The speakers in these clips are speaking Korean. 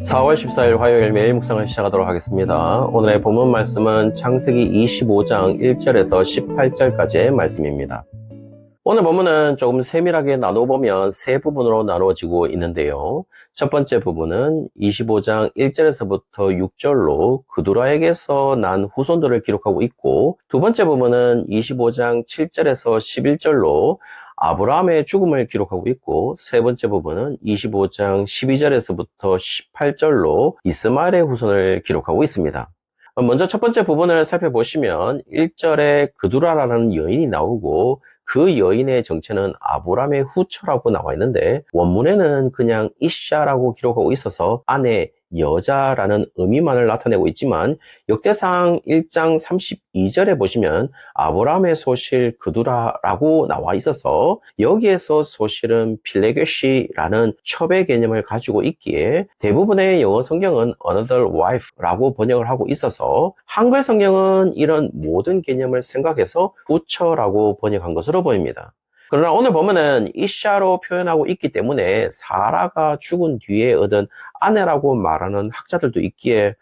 4월 14일 화요일 매일 묵상을 시작하도록 하겠습니다. 오늘의 본문 말씀은 창세기 25장 1절에서 18절까지의 말씀입니다. 오늘 본문은 조금 세밀하게 나눠보면 세 부분으로 나누어지고 있는데요. 첫 번째 부분은 25장 1절에서부터 6절로 그두라에게서 난 후손들을 기록하고 있고, 두 번째 부분은 25장 7절에서 11절로 아브라함의 죽음을 기록하고 있고, 세 번째 부분은 25장 12절에서부터 18절로 이스마엘의 후손을 기록하고 있습니다. 먼저 첫 번째 부분을 살펴보시면 1절에 그두라라는 여인이 나오고, 그 여인의 정체는 아브라함의 후처라고 나와 있는데, 원문에는 그냥 이샤라고 기록하고 있어서 아내, 여자라는 의미만을 나타내고 있지만, 역대상 1장 32절에 보시면 아브라함의 소실 그두라라고 나와 있어서 여기에서 소실은 필레게시라는 첩의 개념을 가지고 있기에 대부분의 영어 성경은 another wife라고 번역을 하고 있어서 한글 성경은 이런 모든 개념을 생각해서 후처라고 번역한 것으로 보입니다. 그러나 오늘 보면은 이샤로 표현하고 있기 때문에 사라가 죽은 뒤에 얻은 아내라고 말하는 학자들도 있기에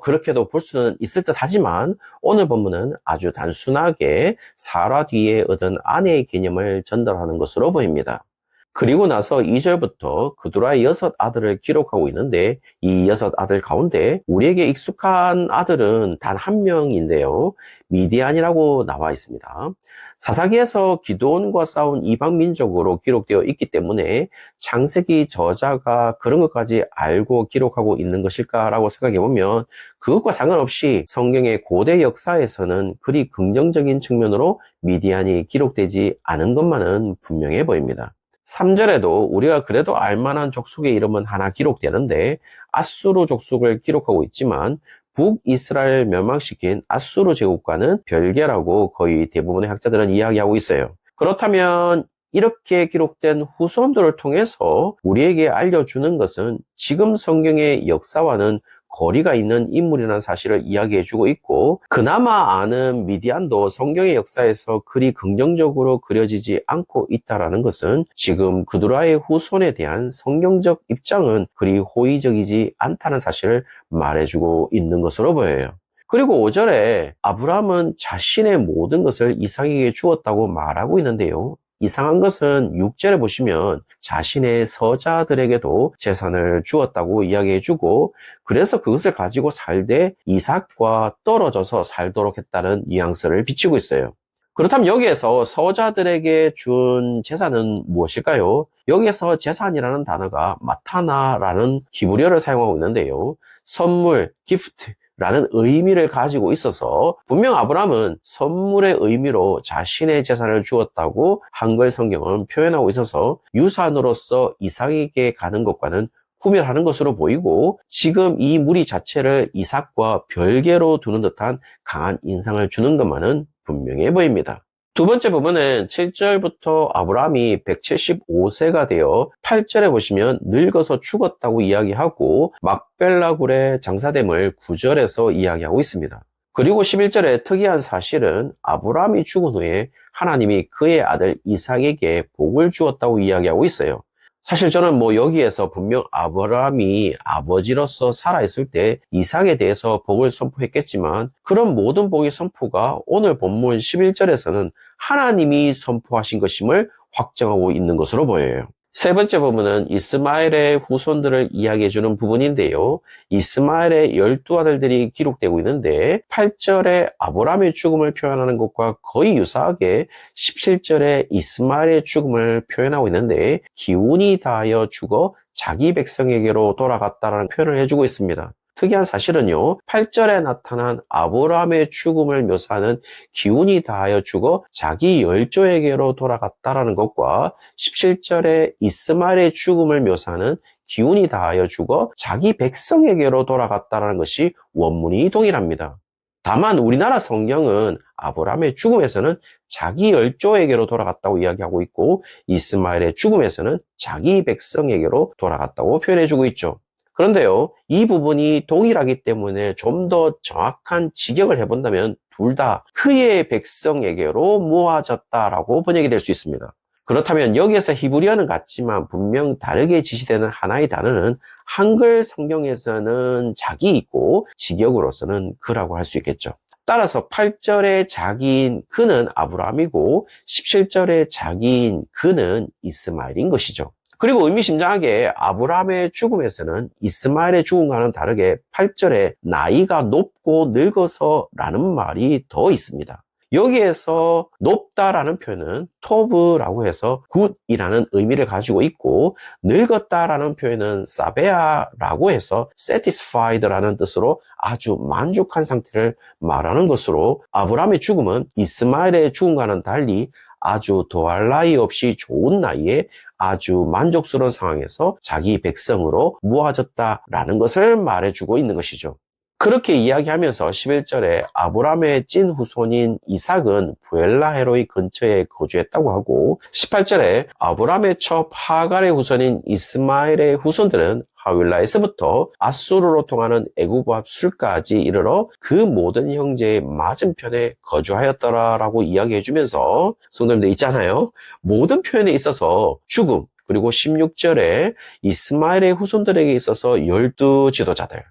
그렇게도 볼 수는 있을 듯 하지만 오늘 본문은 아주 단순하게 사라 뒤에 얻은 아내의 개념을 전달하는 것으로 보입니다. 그리고 나서 2절부터 그두라의 6 아들을 기록하고 있는데, 이 6 아들 가운데 우리에게 익숙한 아들은 단 한 명인데요. 미디안이라고 나와 있습니다. 사사기에서 기드온과 싸운 이방 민족으로 기록되어 있기 때문에 창세기 저자가 그런 것까지 알고 기록하고 있는 것일까라고 생각해 보면 그것과 상관없이 성경의 고대 역사에서는 그리 긍정적인 측면으로 미디안이 기록되지 않은 것만은 분명해 보입니다. 3절에도 우리가 그래도 알만한 족속의 이름은 하나 기록되는데 아수르 족속을 기록하고 있지만 북이스라엘 멸망시킨 아수르 제국과는 별개라고 거의 대부분의 학자들은 이야기하고 있어요. 그렇다면 이렇게 기록된 후손들을 통해서 우리에게 알려주는 것은 지금 성경의 역사와는 거리가 있는 인물이라는 사실을 이야기해주고 있고, 그나마 아는 미디안도 성경의 역사에서 그리 긍정적으로 그려지지 않고 있다는 것은 지금 그두라의 후손에 대한 성경적 입장은 그리 호의적이지 않다는 사실을 말해주고 있는 것으로 보여요. 그리고 5절에 아브라함은 자신의 모든 것을 이삭에게 주었다고 말하고 있는데요. 이상한 것은 6절에 보시면 자신의 서자들에게도 재산을 주었다고 이야기해주고, 그래서 그것을 가지고 살되 이삭과 떨어져서 살도록 했다는 뉘앙스를 비치고 있어요. 그렇다면 여기에서 서자들에게 준 재산은 무엇일까요? 여기에서 재산이라는 단어가 마타나라는 히브리어를 사용하고 있는데요. 선물, 기프트 라는 의미를 가지고 있어서 분명 아브라함은 선물의 의미로 자신의 재산을 주었다고 한글 성경은 표현하고 있어서 유산으로서 이삭에게 가는 것과는 구별하는 것으로 보이고, 지금 이 무리 자체를 이삭과 별개로 두는 듯한 강한 인상을 주는 것만은 분명해 보입니다. 두 번째 부분은 7절부터 아브라함이 175세가 되어 8절에 보시면 늙어서 죽었다고 이야기하고 막벨라굴의 장사됨을 9절에서 이야기하고 있습니다. 그리고 11절에 특이한 사실은 아브라함이 죽은 후에 하나님이 그의 아들 이삭에게 복을 주었다고 이야기하고 있어요. 사실 저는 여기에서 분명 아브라함이 아버지로서 살아있을 때 이삭에 대해서 복을 선포했겠지만 그런 모든 복의 선포가 오늘 본문 11절에서는 하나님이 선포하신 것임을 확정하고 있는 것으로 보여요. 세 번째 부분은 이스마엘의 후손들을 이야기해주는 부분인데요. 이스마엘의 12아들들이 기록되고 있는데 8절에 아브라함의 죽음을 표현하는 것과 거의 유사하게 17절에 이스마엘의 죽음을 표현하고 있는데 기운이 다하여 죽어 자기 백성에게로 돌아갔다라는 표현을 해주고 있습니다. 특이한 사실은요, 8절에 나타난 아브라함의 죽음을 묘사하는 기운이 다하여 죽어 자기 열조에게로 돌아갔다라는 것과 17절에 이스마엘의 죽음을 묘사하는 기운이 다하여 죽어 자기 백성에게로 돌아갔다라는 것이 원문이 동일합니다. 다만 우리나라 성경은 아브라함의 죽음에서는 자기 열조에게로 돌아갔다고 이야기하고 있고 이스마엘의 죽음에서는 자기 백성에게로 돌아갔다고 표현해주고 있죠. 그런데요, 이 부분이 동일하기 때문에 좀 더 정확한 직역을 해본다면 둘 다 그의 백성에게로 모아졌다라고 번역이 될 수 있습니다. 그렇다면 여기에서 히브리어는 같지만 분명 다르게 지시되는 하나의 단어는 한글 성경에서는 자기 있고 직역으로서는 그라고 할 수 있겠죠. 따라서 8절의 자기인 그는 아브라함이고 17절의 자기인 그는 이스마엘인 것이죠. 그리고 의미심장하게 아브라함의 죽음에서는 이스마엘의 죽음과는 다르게 8절에 나이가 높고 늙어서 라는 말이 더 있습니다. 여기에서 높다라는 표현은 토브라고 해서 굿이라는 의미를 가지고 있고, 늙었다라는 표현은 사베아라고 해서 satisfied라는 뜻으로 아주 만족한 상태를 말하는 것으로, 아브라함의 죽음은 이스마엘의 죽음과는 달리 아주 더할 나위 없이 좋은 나이에 아주 만족스러운 상황에서 자기 백성으로 모아졌다라는 것을 말해주고 있는 것이죠. 그렇게 이야기하면서 11절에 아브라함의 찐 후손인 이삭은 부엘라헤로이 근처에 거주했다고 하고, 18절에 아브라함의 첩 하갈의 후손인 이스마엘의 후손들은 하윌라에서부터 아수르로 통하는 애굽 앞 술까지 이르러 그 모든 형제의 맞은편에 거주하였더라라고 이야기해주면서, 성도님들 있잖아요, 모든 표현에 있어서 죽음, 그리고 16절에 이스마엘의 후손들에게 있어서 12지도자들,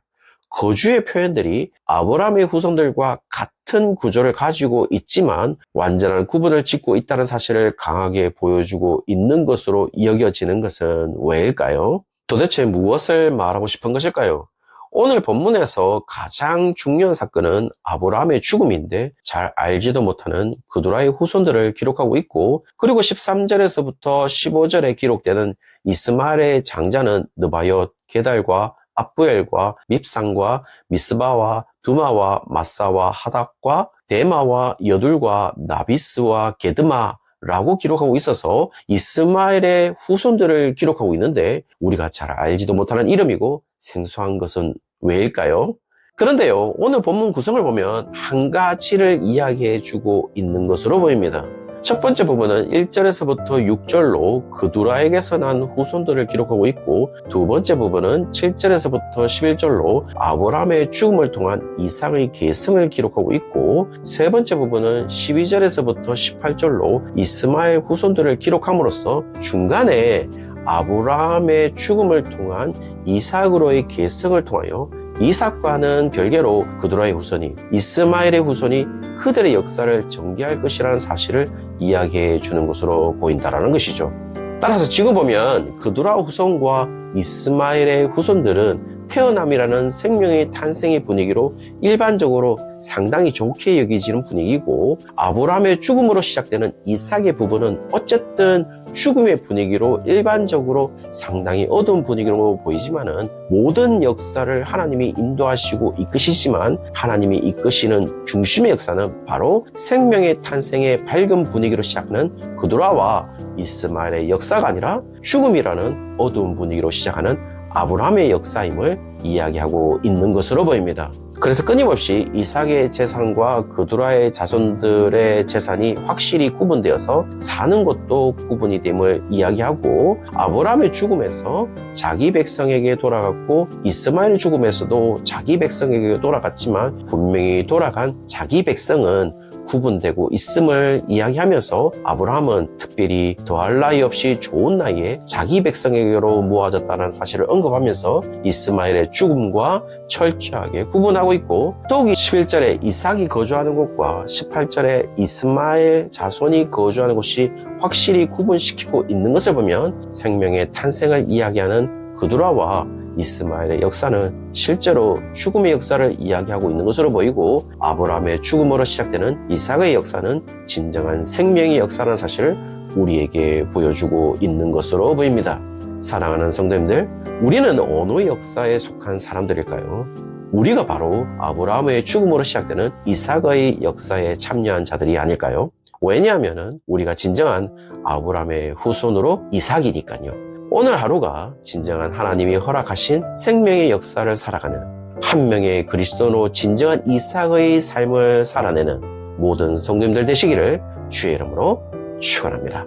거주의 표현들이 아브라함의 후손들과 같은 구조를 가지고 있지만 완전한 구분을 짓고 있다는 사실을 강하게 보여주고 있는 것으로 여겨지는 것은 왜일까요? 도대체 무엇을 말하고 싶은 것일까요? 오늘 본문에서 가장 중요한 사건은 아브라함의 죽음인데 잘 알지도 못하는 그두라의 후손들을 기록하고 있고, 그리고 13절에서부터 15절에 기록되는 이스마엘의 장자는 느바옅, 게달과 압부엘과 밉상과 미스바와 두마와 마사와 하닥과 데마와 여둘과 나비스와 게드마라고 기록하고 있어서 이스마엘의 후손들을 기록하고 있는데, 우리가 잘 알지도 못하는 이름이고 생소한 것은 왜일까요? 그런데요, 오늘 본문 구성을 보면 한 가지를 이야기해주고 있는 것으로 보입니다. 첫 번째 부분은 1절에서부터 6절로 그두라에게서 난 후손들을 기록하고 있고, 두 번째 부분은 7절에서부터 11절로 아브라함의 죽음을 통한 이삭의 계승을 기록하고 있고, 세 번째 부분은 12절에서부터 18절로 이스마엘 후손들을 기록함으로써 중간에 아브라함의 죽음을 통한 이삭으로의 계승을 통하여 이삭과는 별개로 그두라의 후손이, 이스마엘의 후손이 그들의 역사를 전개할 것이라는 사실을 이야기해 주는 것으로 보인다는 것이죠. 따라서 지금 보면 그두라 후손과 이스마엘의 후손들은 태어남이라는 생명의 탄생의 분위기로 일반적으로 상당히 좋게 여기지는 분위기고, 아브라함의 죽음으로 시작되는 이삭의 부분은 어쨌든 죽음의 분위기로 일반적으로 상당히 어두운 분위기로 보이지만은, 모든 역사를 하나님이 인도하시고 이끄시지만 하나님이 이끄시는 중심의 역사는 바로 생명의 탄생의 밝은 분위기로 시작하는 그두라와 이스마엘의 역사가 아니라 죽음이라는 어두운 분위기로 시작하는 아브라함의 역사임을 이야기하고 있는 것으로 보입니다. 그래서 끊임없이 이삭의 재산과 그두라의 자손들의 재산이 확실히 구분되어서 사는 것도 구분이 됨을 이야기하고, 아브라함의 죽음에서 자기 백성에게 돌아갔고 이스마엘의 죽음에서도 자기 백성에게 돌아갔지만 분명히 돌아간 자기 백성은 구분되고 있음을 이야기하면서, 아브라함은 특별히 더할 나위 없이 좋은 나이에 자기 백성에게로 모아졌다는 사실을 언급하면서 이스마엘의 죽음과 철저하게 구분하고 있고, 더욱이 11절에 이삭이 거주하는 곳과 18절에 이스마엘 자손이 거주하는 곳이 확실히 구분시키고 있는 것을 보면 생명의 탄생을 이야기하는 그두라와 이스마엘의 역사는 실제로 죽음의 역사를 이야기하고 있는 것으로 보이고, 아브라함의 죽음으로 시작되는 이삭의 역사는 진정한 생명의 역사라는 사실을 우리에게 보여주고 있는 것으로 보입니다. 사랑하는 성도님들, 우리는 어느 역사에 속한 사람들일까요? 우리가 바로 아브라함의 죽음으로 시작되는 이삭의 역사에 참여한 자들이 아닐까요? 왜냐하면 우리가 진정한 아브라함의 후손으로 이삭이니까요. 오늘 하루가 진정한 하나님이 허락하신 생명의 역사를 살아가는, 한 명의 그리스도로 진정한 이삭의 삶을 살아내는 모든 성도님들 되시기를 주의 이름으로 축원합니다.